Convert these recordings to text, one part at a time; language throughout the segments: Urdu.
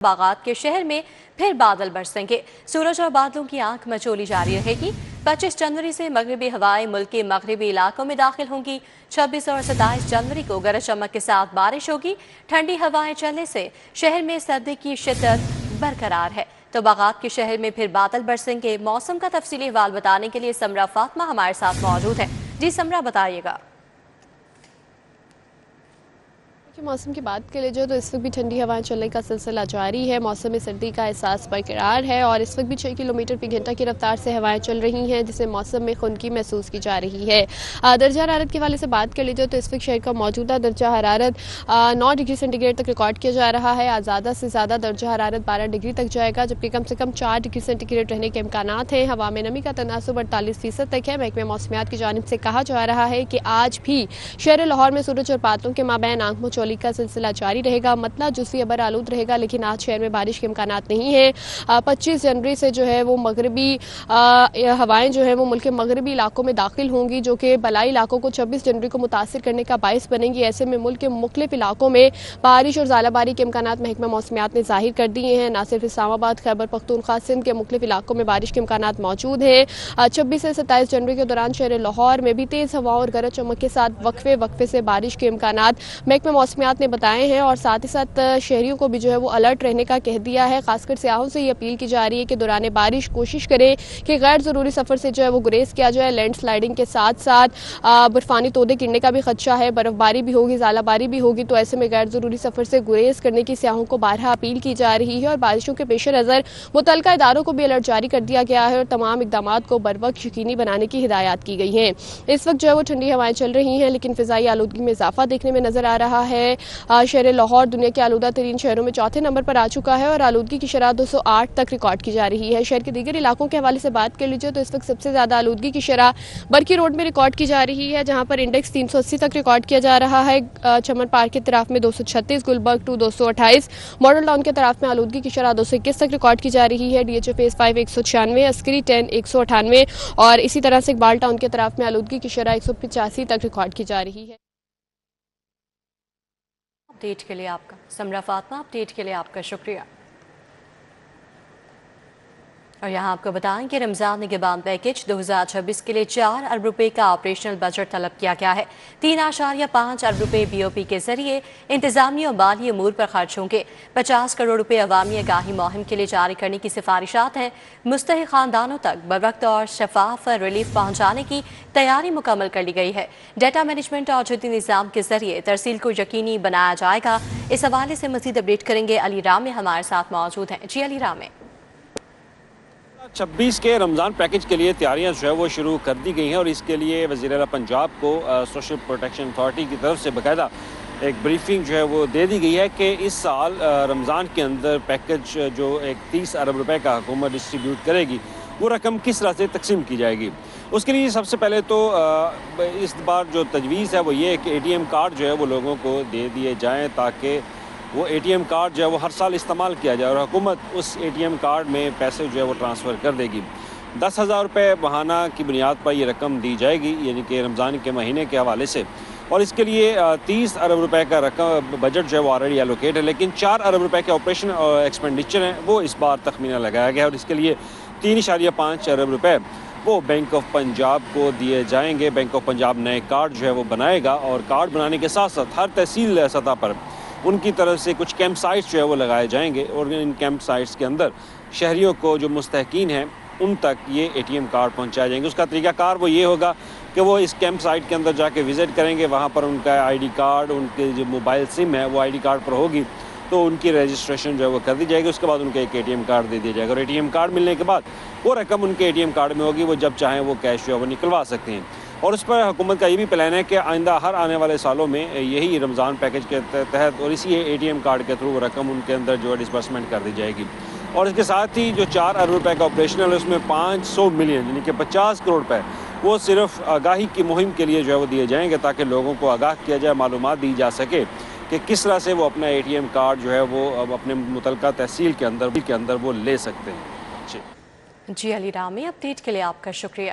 باغات کے شہر میں پھر بادل برسیں گے۔ سورج اور بادلوں کی آنکھ مچولی جاری رہے گی۔ 25 جنوری سے مغربی ہوائیں ملک کے مغربی علاقوں میں داخل ہوں گی۔ 26 اور 27 جنوری کو گرج چمک کے ساتھ بارش ہوگی۔ ٹھنڈی ہوائیں چلنے سے شہر میں سردی کی شدت برقرار ہے۔ تو باغات کے شہر میں پھر بادل برسیں گے۔ موسم کا تفصیلی احوال بتانے کے لیے سمرہ فاطمہ ہمارے ساتھ موجود ہیں۔ جی سمرہ، بتائیے گا۔ موسم کی بات کریں جو تو اس وقت بھی ٹھنڈی ہوائیں چلنے کا سلسلہ جاری ہے۔ موسم سردی کا احساس برقرار ہے اور اس وقت بھی 6 کلومیٹر فی گھنٹہ کی رفتار سے ہوائیں چل رہی ہیں، جسے موسم میں خنکی محسوس کی جا رہی ہے۔ درجہ حرارت کے حوالے سے بات کر لیجیے تو اس وقت شہر کا موجودہ درجہ حرارت 9 ڈگری سینٹی گریڈ تک ریکارڈ کیا جا رہا ہے۔ زیادہ سے زیادہ درجہ حرارت 12 ڈگری تک جائے گا، جبکہ کم سے کم 4 ڈگری سینٹی گریڈ رہنے کے امکانات ہیں۔ ہوا میں نمی کا تناسب 48% تک ہے۔ محکمہ موسمیات کی جانب سے کہا جا رہا ہے کہ آج بھی شہر لاہور میں سورج اور بادلوں کے مابین آنکھ مچولی کا سلسلہ جاری رہے گا۔ مطلع جزوی ابر آلود رہے گا، لیکن آج شہر میں بارش کے امکانات نہیں ہیں۔ 25 جنوری سے جو ہے وہ مغربی ہوائیں جو ہے وہ ملک کے مغربی علاقوں میں داخل ہوں گی، جو کہ بلائی علاقوں کو 26 جنوری کو متاثر کرنے کا باعث بنیں گی۔ ایسے میں ملک کے مختلف علاقوں میں بارش اور ژالہ باری کے امکانات محکمہ موسمیات نے ظاہر کر دیے ہیں۔ نہ صرف اسلام آباد، خیبر پختونخوا، سندھ کے مختلف علاقوں میں بارش کے امکانات موجود ہیں۔ 26 سے 27 جنوری کے دوران شہر لاہور میں بھی تیز ہواؤں اور گرج چمک کے ساتھ وقفے سے بارش کے امکانات محکمہ موسمیات نے بتائے ہیں، اور ساتھ ہی ساتھ شہریوں کو بھی جو ہے وہ الرٹ رہنے کا کہہ دیا ہے۔ خاص کر سیاحوں سے یہ اپیل کی جا رہی ہے کہ دوران بارش کوشش کریں کہ غیر ضروری سفر سے جو ہے وہ گریز کیا جائے۔ لینڈ سلائیڈنگ کے ساتھ ساتھ برفانی تودے گرنے کا بھی خدشہ ہے، برف باری بھی ہوگی، ژالہ باری بھی ہوگی، تو ایسے میں غیر ضروری سفر سے گریز کرنے کی سیاحوں کو بارہا اپیل کی جا رہی ہے، اور بارشوں کے پیش نظر متعلقہ اداروں کو بھی الرٹ جاری کر دیا گیا ہے اور تمام اقدامات کو بروقت یقینی بنانے کی ہدایات کی گئی ہیں۔ اس وقت جو ہے وہ ٹھنڈی ہوائیں چل رہی ہیں، لیکن فضائی آلودگی میں اضافہ دیکھنے میں نظر آ رہا ہے۔ شہر لاہور دنیا کے آلودہ ترین شہروں میں چوتھے نمبر پر آ چکا ہے اور آلودگی کی شرح 208 تک ریکارڈ کی جا رہی ہے۔ شہر کے دیگر علاقوں کے حوالے سے بات کر لیجیے تو اس وقت سب سے زیادہ آلودگی کی شرح برکی روڈ میں ریکارڈ کی جا رہی ہے، جہاں پر انڈیکس 380 تک ریکارڈ کیا جا رہا ہے۔ چمن پارک کے طرف میں 236، گلبرگ 2 228، ماڈل ٹاؤن کے طرف میں آلودگی کی شرح 221 تک ریکارڈ کی جا رہی ہے۔ ڈی ایچ اے فیز 5 196، عسکری 10 198، اور اسی طرح سے اقبال ٹاؤن کے طرف میں آلودگی کی شرح 185 تک ریکارڈ کی جا رہی ہے۔ اپڈیٹ کے لیے آپ کا سمرہ فاطمہ، اپڈیٹ کے لیے آپ کا شکریہ۔ اور یہاں آپ کو بتائیں کہ رمضان نگہبان پیکج 2026 کے لیے 4 ارب روپے کا آپریشنل بجٹ طلب کیا گیا ہے۔ 3.5 ارب روپے بی او پی کے ذریعے انتظامی اور مالی امور پر خرچ ہوں گے۔ 50 کروڑ روپے عوامی آگاہی مہم کے لیے جاری کرنے کی سفارشات ہیں۔ مستحق خاندانوں تک بروقت اور شفاف ریلیف پہنچانے کی تیاری مکمل کر لی گئی ہے۔ ڈیٹا مینجمنٹ اور جدید نظام کے ذریعے ترسیل کو یقینی بنایا جائے گا۔ اس حوالے سے مزید اپڈیٹ کریں گے علی رامے ہمارے ساتھ موجود ہیں۔ جی علی رامے۔ 26 کے رمضان پیکج کے لیے تیاریاں جو ہے وہ شروع کر دی گئی ہیں، اور اس کے لیے وزیر اعلیٰ پنجاب کو سوشل پروٹیکشن اتھارٹی کی طرف سے باقاعدہ ایک بریفنگ جو ہے وہ دے دی گئی ہے کہ اس سال رمضان کے اندر پیکج جو ایک 30 ارب روپے کا حکومت ڈسٹریبیوٹ کرے گی، وہ رقم کس طرح سے تقسیم کی جائے گی۔ اس کے لیے سب سے پہلے تو اس بار جو تجویز ہے وہ یہ ہے کہ اے ٹی ایم کارڈ جو ہے وہ لوگوں کو دے دیے جائیں، تاکہ وہ اے ٹی ایم کارڈ جو ہے وہ ہر سال استعمال کیا جائے، اور حکومت اس اے ٹی ایم کارڈ میں پیسے جو ہے وہ ٹرانسفر کر دے گی۔ 10,000 روپے ماہانہ کی بنیاد پر یہ رقم دی جائے گی، یعنی کہ رمضان کے مہینے کے حوالے سے، اور اس کے لیے 30 ارب روپے کا رقم بجٹ جو ہے وہ آلریڈی ایلوکیٹ ہے، لیکن 4 ارب روپے کے آپریشن اور ایکسپینڈیچر ہیں وہ اس بار تخمینہ لگایا گیا ہے، اور اس کے لیے 3.5 ارب روپے وہ بینک آف پنجاب کو دیے جائیں گے۔ بینک آف پنجاب نئے کارڈ جو ہے وہ بنائے گا، اور کارڈ بنانے کے ساتھ ساتھ ہر تحصیل سطح پر ان کی طرف سے کچھ کیمپ سائٹس جو ہے وہ لگائے جائیں گے، اور ان کیمپ سائٹس کے اندر شہریوں کو جو مستحقین ہیں ان تک یہ اے ٹی ایم کارڈ پہنچائے جائیں گے۔ اس کا طریقہ کار وہ یہ ہوگا کہ وہ اس کیمپ سائٹ کے اندر جا کے وزٹ کریں گے، وہاں پر ان کا آئی ڈی کارڈ، ان کے جو موبائل سم ہے وہ آئی ڈی کارڈ پر ہوگی، تو ان کی رجسٹریشن جو ہے وہ کر دی جائے گی۔ اس کے بعد ان کو ایک اے ٹی ایم کارڈ دے دیا جائے گا، اور اے ٹی ایم کارڈ ملنے کے بعد وہ رقم ان کے اے ٹی ایم کارڈ میں ہوگی، وہ جب چاہیں وہ کیش جو ہے وہ نکلوا سکتے ہیں۔ اور اس پر حکومت کا یہ بھی پلان ہے کہ آئندہ ہر آنے والے سالوں میں یہی رمضان پیکج کے تحت اور اسی اے ٹی ایم کارڈ کے تھرو وہ رقم ان کے اندر جو ہے ڈسبرسمنٹ کر دی جائے گی۔ اور اس کے ساتھ ہی جو 4 ارب روپے کا آپریشنل ہے اس میں 500 ملین یعنی کہ 50 کروڑ روپے وہ صرف آگاہی کی مہم کے لیے جو ہے وہ دیے جائیں گے، تاکہ لوگوں کو آگاہ کیا جائے، معلومات دی جا سکے کہ کس طرح سے وہ اپنا اے ٹی ایم کارڈ جو ہے وہ اپنے متعلقہ تحصیل کے اندر وہ لے سکتے ہیں۔ جی علی رامے، اپڈیٹ کے لیے آپ کا شکریہ۔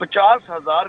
50,000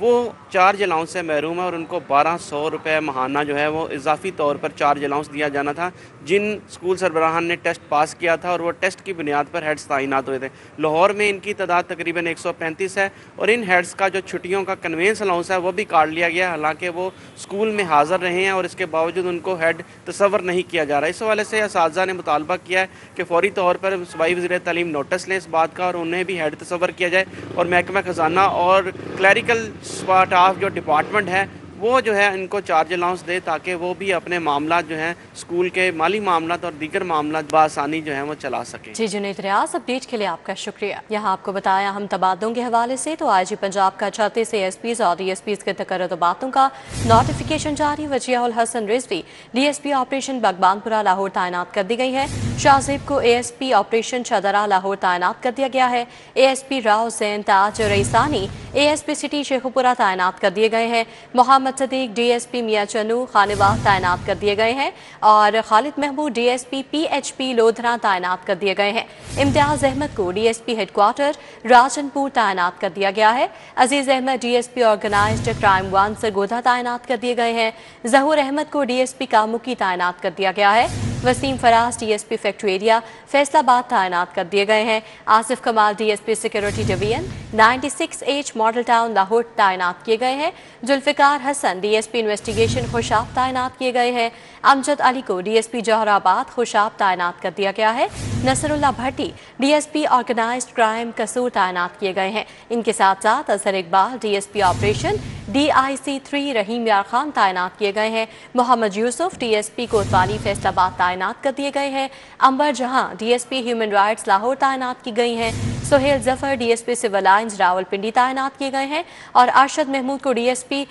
وہ چارج الاؤنس سے محروم ہے اور ان کو 1200 روپے ماہانہ جو ہے وہ اضافی طور پر چارج الاؤنس دیا جانا تھا، جن اسکول سربراہان نے ٹیسٹ پاس کیا تھا اور وہ ٹیسٹ کی بنیاد پر ہیڈز تعینات ہوئے تھے۔ لاہور میں ان کی تعداد تقریباً 135 ہے اور ان ہیڈز کا جو چھٹیوں کا کنوینس الاؤنس ہے وہ بھی کاٹ لیا گیا، حالانکہ وہ اسکول میں حاضر رہے ہیں اور اس کے باوجود ان کو ہیڈ تصور نہیں کیا جا رہا۔ اس حوالے سے اساتذہ نے مطالبہ کیا ہے کہ فوری طور پر صوبائی وزیر تعلیم نوٹس لیں اس بات کا اور انہیں بھی ہیڈ تصور کیا جائے، اور محکمہ خزانہ اور کلیریکل اسٹاف جو ڈپارٹمنٹ ہے وہ جو ہے ان کو چارج الاؤنس دے تاکہ وہ بھی اپنے معاملات جو ہیں اسکول کے مالی معاملات اور دیگر معاملات بآسانی جو ہیں وہ چلا سکیں۔ جی جنید ریاض، اپڈیٹ کے لیے آپ کا شکریہ۔ یہاں آپ کو بتایا ہم تبادلوں کے حوالے سے تو آئی جی پنجاب کا 36 اے ایس پیز اور ڈی ایس پیز کے تقرر تبادلوں کا نوٹیفیکیشن جاری۔ Wajih Ulhassan Rizvi D S P operation Baghbanpura Lahore تعینات کر دی گئی ہے۔ شاہزیب کو A S P operation Shahdara Lahore تعینات کر دیا گیا ہے۔ A S P Rao Zain Taj Raisani A S P city Sheikhupura تعینات کر دیے گئے ہیں۔ محمد صدیق ڈی ایس پی میاں چنو خانواہ تعینات کر دیے گئے ہیں اور Khalid Mahmood D S P P H P Lodhran تعینات کر دیے گئے ہیں۔ امتیاز احمد کو D S P head quarter Rajanpur تعینات کر دیا گیا ہے۔ Aziz Ahmed D S P organized crime 1 Sargodha تعینات کر دیے گئے ہیں۔ ظہور احمد کو ڈی ایس پی کاموکی تعینات کر دیا گیا ہے۔ Waseem Faraz D S P factory area Faisalabad تعینات کر دیے گئے ہیں۔ Asif Kamal D S P security division 96H Model Town Lahore تعینات کیے گئے ہیں۔ Zulfiqar Hassan D S P investigation Khushab تعینات کیے گئے ہیں۔ امجد علی کو ڈی ایس پی جوہر آباد خوشاب تعینات کر دیا گیا ہے۔ Nasrullah Bhatti D S P organized crime Kasur تعینات کیے گئے ہیں۔ ان کے ساتھ ساتھ Azhar Iqbal D S P operation DIC-3 Rahim Yar Khan تعینات کیے گئے ہیں۔ Muhammad Yousuf D S P Kotwali Faisalabad تعینات کر دیے گئے ہیں۔ Amber Jahan D S P human rights Lahore تعینات کی گئی ہیں۔ Sohail Zafar D S P Civil Lines Rawalpindi تعینات کیے گئے ہیں اور ارشد محمود کو ڈی ایس پی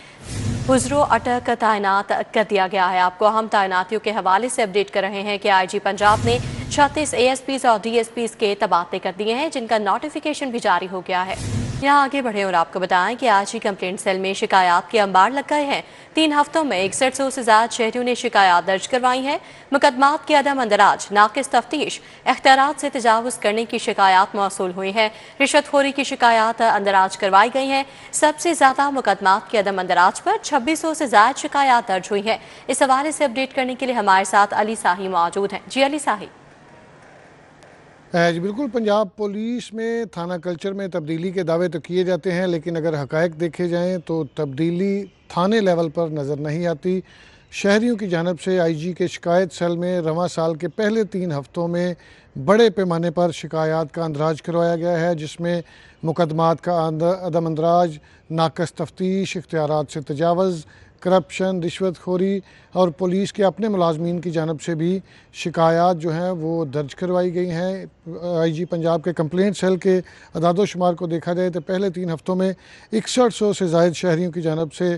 حضرو اٹک تعینات کر دیا گیا ہے۔ آپ کو ہم تعیناتیوں کے حوالے سے اپڈیٹ کر رہے ہیں کہ آئی جی پنجاب نے 36 اے ایس پیز اور ڈی ایس پیز کے تبادلے کر دیے ہیں، جن کا نوٹیفیکیشن بھی جاری ہو گیا ہے۔ یہاں آگے بڑھیں اور آپ کو بتائیں کہ آج ہی کمپلینٹ سیل میں شکایات کے انبار لگ گئے ہیں۔ 3 ہفتوں میں 6100 سے زائد شہریوں نے شکایات درج کروائی ہیں۔ مقدمات کے عدم اندراج، ناقص تفتیش، اختیارات سے تجاوز کرنے کی شکایات موصول ہوئی ہیں۔ رشوت خوری کی شکایات اندراج کروائی گئی ہیں۔ سب سے زیادہ مقدمات کے عدم اندراج پر 2600 سے زائد شکایات درج ہوئی ہیں۔ اس حوالے سے اپڈیٹ کرنے کے لیے ہمارے ساتھ علی صاحی موجود ہیں۔ جی علی صاحی۔ جی بالکل، پنجاب پولیس میں تھانہ کلچر میں تبدیلی کے دعوے تو کیے جاتے ہیں، لیکن اگر حقائق دیکھے جائیں تو تبدیلی تھانے لیول پر نظر نہیں آتی۔ شہریوں کی جانب سے آئی جی کے شکایت سیل میں رواں سال کے پہلے 3 ہفتوں میں بڑے پیمانے پر شکایات کا اندراج کروایا گیا ہے، جس میں مقدمات کا عدم اندراج، ناقص تفتیش، اختیارات سے تجاوز، کرپشن، رشوت خوری اور پولیس کے اپنے ملازمین کی جانب سے بھی شکایات جو ہیں وہ درج کروائی گئی ہیں۔ آئی جی پنجاب کے کمپلینٹ سیل کے اعداد و شمار کو دیکھا جائے تو پہلے 3 ہفتوں میں 6100 سے زائد شہریوں کی جانب سے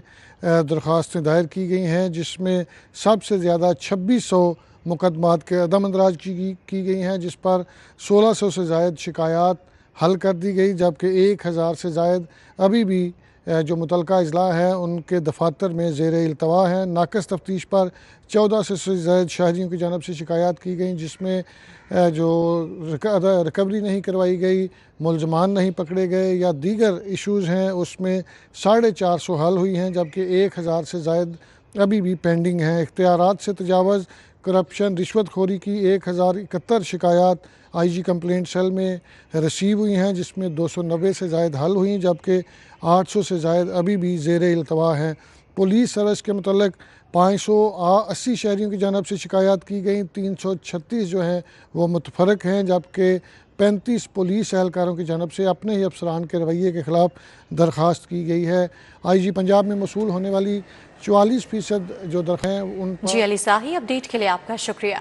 درخواستیں دائر کی گئی ہیں، جس میں سب سے زیادہ 2600 مقدمات کے عدم اندراج کی گئی ہیں، جس پر 1600 سے زائد شکایات حل کر دی گئی، جبکہ 1000 سے زائد ابھی بھی جو متعلقہ اضلاع ہیں ان کے دفاتر میں زیر التوا ہیں۔ ناقص تفتیش پر 1400 سے زائد شہریوں کی جانب سے شکایات کی گئیں، جس میں جو ریکوری نہیں کروائی گئی، ملزمان نہیں پکڑے گئے یا دیگر ایشوز ہیں، اس میں 450 حل ہوئی ہیں، جبکہ 1000 سے زائد ابھی بھی پینڈنگ ہیں۔ اختیارات سے تجاوز، کرپشن، رشوت خوری کی 1071 شکایات آئی جی کمپلینٹ سیل میں رسیو ہوئی ہیں، جس میں 290 سے زائد حل ہوئیں، جبکہ 800 سے زائد ابھی بھی زیر التوا ہیں۔ پولیس سروس کے متعلق 580 شہریوں کی جانب سے شکایات کی گئیں، 336 جو ہیں وہ متفرق ہیں، جبکہ 35 پولیس اہلکاروں کی جانب سے اپنے ہی افسران کے رویے کے خلاف درخواست کی گئی ہے۔ آئی جی پنجاب میں موصول ہونے والی 44% جو درخواستیں ہیں ان پر جی علی صاحی، اپڈیٹ کے لیے آپ کا شکریہ۔